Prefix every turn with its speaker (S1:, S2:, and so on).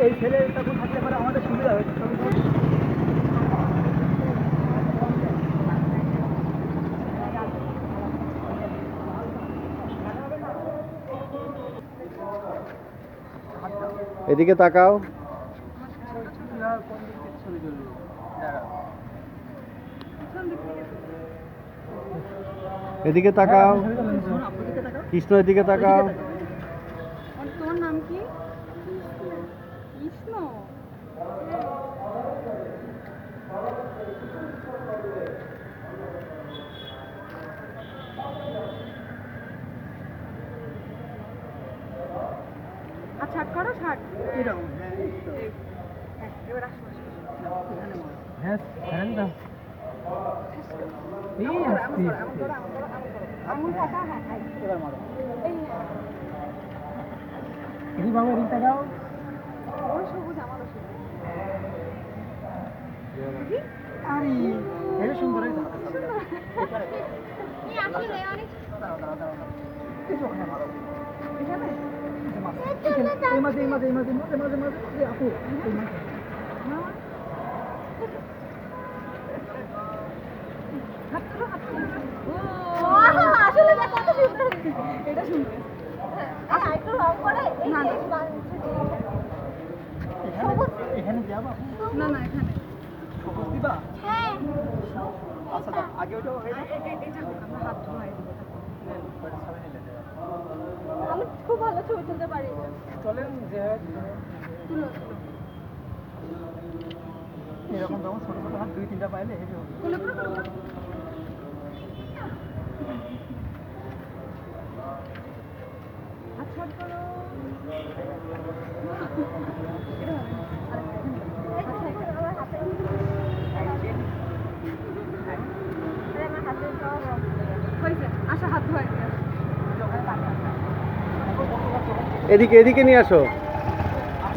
S1: এই ছেলেটা থাকতে পারে আমাদের সুবিধা হয়েছে।
S2: এদিকে তাকাও, এদিকে তাকাও, কৃষ্ণ এদিকে তাকাও।
S3: তোমার নাম কি? কৃষ্ণ। আচ্ছা করো ছাড় এরকম। এবার আসো
S1: হ্যাঁ হ্যাঁ দাও।
S3: আঙুল কাটা। হ্যাঁ
S1: এবার মারো।
S3: এই
S1: এই বাবা রিংটা দাও।
S3: ওই সবুজ আমারও সবুজ।
S1: আরে এই সুন্দর এই
S3: আসলে অনেক
S1: দাঁড়াও দাঁড়াও দাঁড়াও। এই ওখানে মারো।
S3: এখানে
S1: এই মাঝে আপু এই মাঝে।
S3: আসলে কত সুন্দর এটা সুন্দর। একটু রং করে না
S1: এখানে যাবা?
S3: না না এখানে
S1: সবুজ দিবা?
S3: হ্যাঁ।
S1: আচ্ছা দাও, আগে ওটা হয়ে যাক।
S3: আমরা হাত ধোয়াই আমি খুব ভালো ছবি তুলতে পারি।
S1: চলেন যে
S3: তুলো
S1: এরকম যখন ছোট ছোট হাত 2-3টা পাইলে হেভি হবে।
S3: তুলো তুলো আচ্ছা করো আচ্ছা হাত ধোয়াই
S2: এদিকে এদিকে নিয়ে আসো।